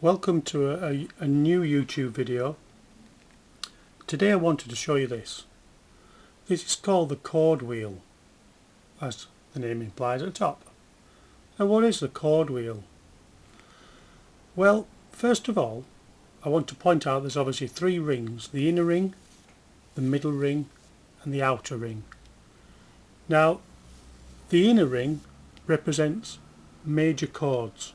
Welcome to a new YouTube video. Today I wanted to show you this. This is called the Chord Wheel, as the name implies at the top. And what is the Chord Wheel? Well, first of all, I want to point out there's obviously three rings: the inner ring, the middle ring and the outer ring. Now, the inner ring represents major chords.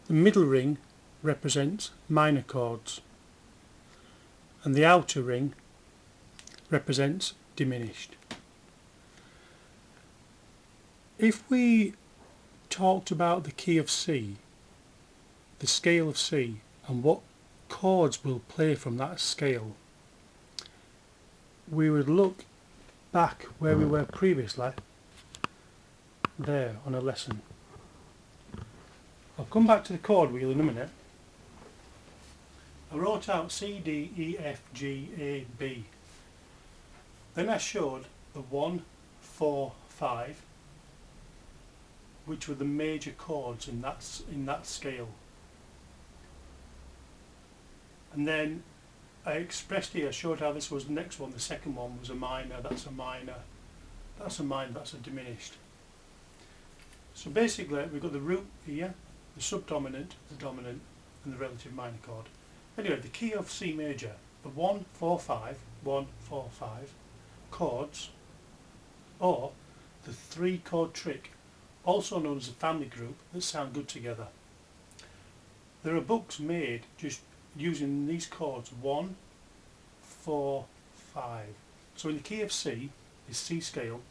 The middle ring represents minor chords, and the outer ring represents diminished. If we talked about the key of C, the scale of C, and what chords will play from that scale, we would look back where we were previously, there on a lesson. I'll come back to the chord wheel in a minute. I wrote out C, D, E, F, G, A, B. Then I showed the 1, 4, 5, which were the major chords in that scale. And then I expressed here, I showed how this was the next one. The second one was a minor, that's a minor, that's a minor, that's a diminished. So basically we've got the root here, the subdominant, the dominant and the relative minor chord. Anyway, the key of C major, the 1, 4, 5, 1, 4, 5 chords, or the 3-chord trick, also known as a family group, that sound good together. There are books made just using these chords 1, 4, 5. So in the key of C, is C scale,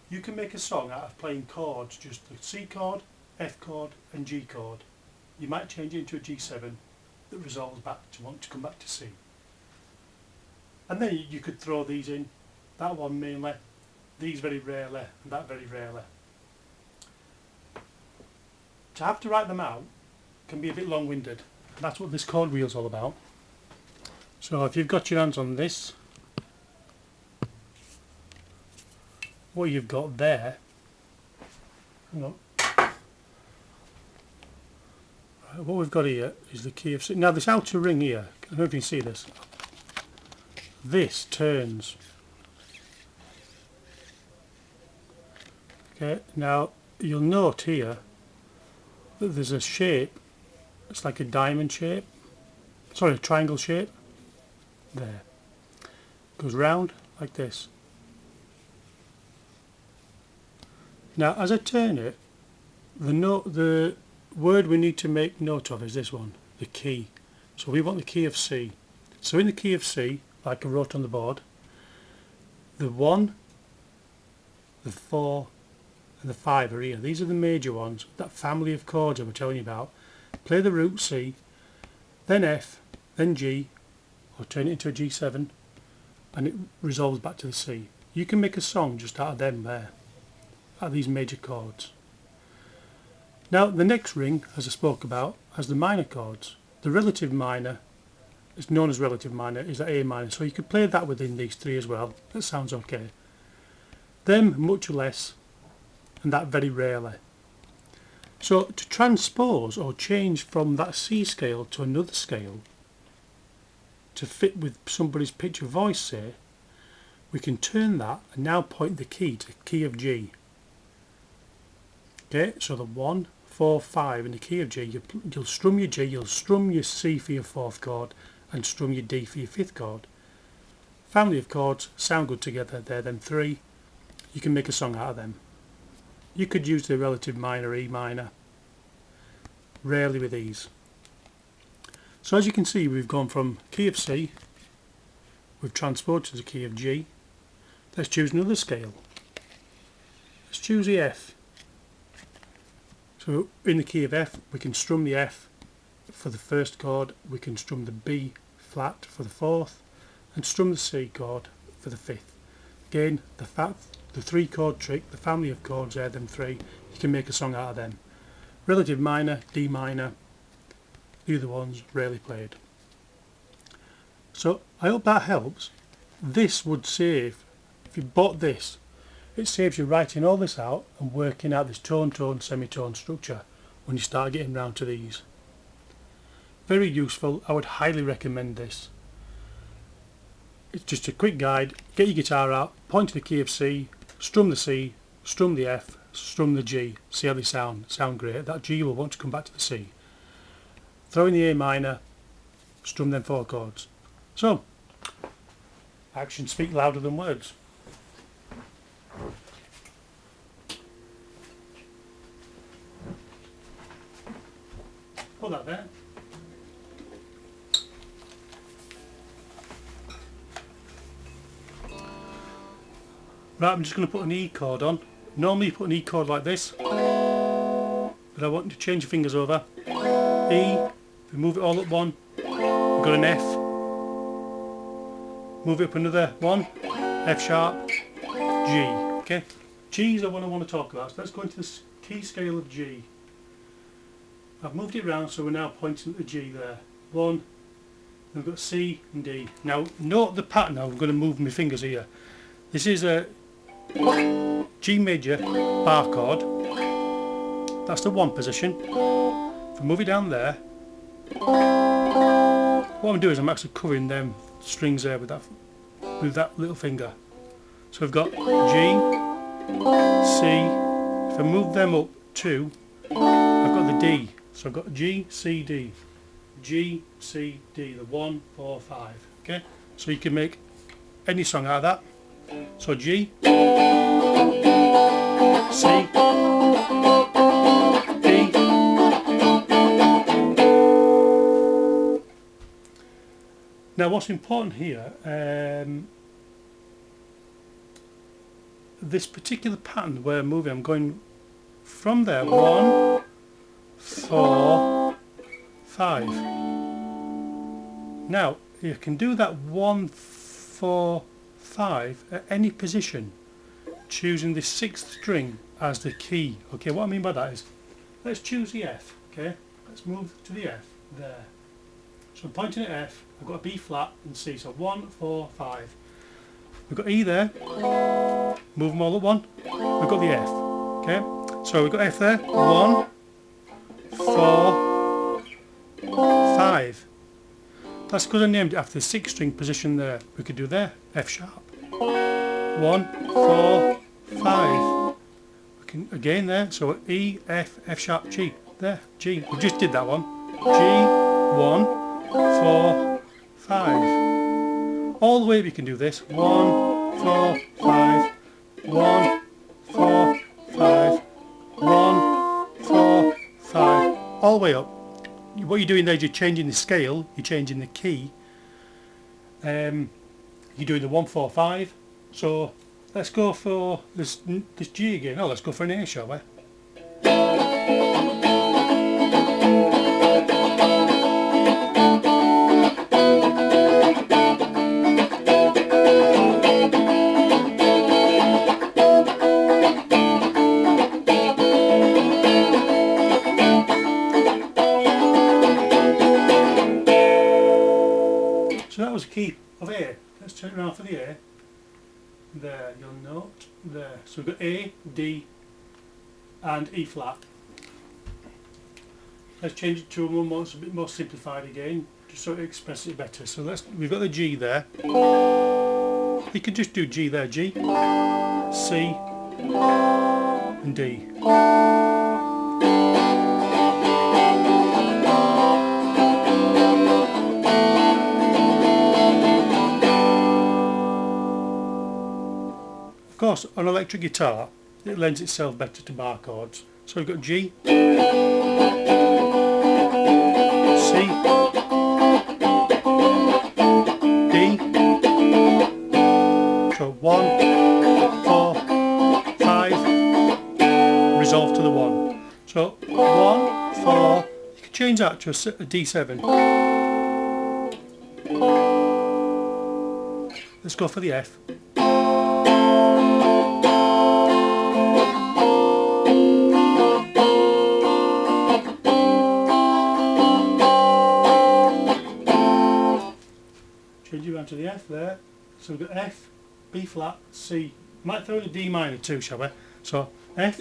you can make a song out of playing chords, just the C chord, F chord and G chord. You might change it into a G7 that resolves back to want to come back to C. And then you could throw these in, that one mainly, these very rarely and that very rarely. To have to write them out can be a bit long-winded, and that's what this chord wheel is all about. So if you've got your hands on this, what you've got there, hang on. What we've got here is the key of C. Now this outer ring here, I don't know if you can see this, this turns. Okay, now you'll note here that there's a shape, it's like a diamond shape, sorry, a triangle shape, there. Goes round like this. Now as I turn it, the word we need to make note of is this one, the key. So we want the key of C. So in the key of C, like I wrote on the board, the 1, the 4 and the 5 are here. These are the major ones, that family of chords I was telling you about. Play the root C, then F, then G, or turn it into a G7, and it resolves back to the C. You can make a song just out of them there, out of these major chords. Now the next ring, as I spoke about, has the minor chords. The relative minor, it's known as relative minor, is the A minor, so you could play that within these three as well. That sounds okay. Them much less, and that very rarely. So to transpose or change from that C scale to another scale, to fit with somebody's pitch of voice say, we can turn that and now point the key to key of G. Okay, so the 1, 4, 5 in the key of G, you'll strum your G, you'll strum your C for your 4th chord and strum your D for your 5th chord. Family of chords sound good together, they're them three. You can make a song out of them. You could use the relative minor, E minor, rarely with these. So as you can see, we've gone from key of C, we've transposed to the key of G. Let's choose another scale. Let's choose the F. So in the key of F, we can strum the F for the 1st chord, we can strum the B flat for the 4th, and strum the C chord for the 5th. Again, the 3-chord trick, the family of chords there, them three, you can make a song out of them. Relative minor, D minor, the other ones rarely played. So I hope that helps. This would save, if you bought this, it saves you writing all this out and working out this tone, semitone structure when you start getting round to these. very useful. I would highly recommend this. It's just a quick guide. Get your guitar out, point to the key of C, strum the C, strum the F, strum the G, see how they sound. Sound great. That G will want to come back to the C. Throw in the A minor, strum them 4 chords. So, actions speak louder than words. Put that there. Right, I'm just going to put an E chord on. Normally you put an E chord like this, but I want you to change your fingers over. E, if we move it all up one, we've got an F. Move it up another one, F sharp, G. Okay, G is the one I want to talk about. So let's go into the key scale of G. I've moved it round, so we're now pointing at the G there. 1, we've got C and D. Now note the pattern. I'm going to move my fingers here. This is a G major bar chord. That's the 1 position. If I move it down there, what I'm doing is I'm actually covering them strings there with that little finger. So we've got G, C. If I move them up 2, I've got the D. So I've got G, C, D. G, C, D, the 1, 4, 5. Okay? So you can make any song out of that. So G, C, D. Now what's important here, this particular pattern where I'm moving, I'm going from there, 1, 4, 5. Now you can do that 1, 4, 5 at any position, choosing the 6th string as the key. Okay, what I mean by that is, let's choose the F. Okay, let's move to the F there. So I'm pointing at F, I've got a B flat and C, so 1, 4, 5. We've got E there, move them all at 1, we've got the F. Okay, so we've got F there, 1, 4, 5. That's because I named it after the 6th string position there. We could do there, F sharp. 1, 4, 5. We can again there, so E, F, F sharp, G. There, G. We just did that one. G, 1, 4, 5. All the way we can do this. 1, 4, 5. 1, 4, 5. 1, 4, 5. All the way up. What you're doing there is you're changing the scale, you're changing the key. You're doing the 1, 4, 5. So let's go for this G again. Oh, let's go for an A, shall we? So that was a key of A. Let's turn it around for the A. There, you'll note there. So we've got A, D and E flat. Let's change it to one more, it's a bit more simplified again, just so it expresses it better. So we've got the G there. You can just do G there, G, C and D. Of course, on electric guitar, it lends itself better to bar chords. So we've got G, C, D. So 1, 4, 5, resolve to the 1. So 1, 4, you can change that to a D7. Let's go for the F. Change you around to the F there. So we've got F, B flat, C. Might throw in a D minor too, shall we? So F,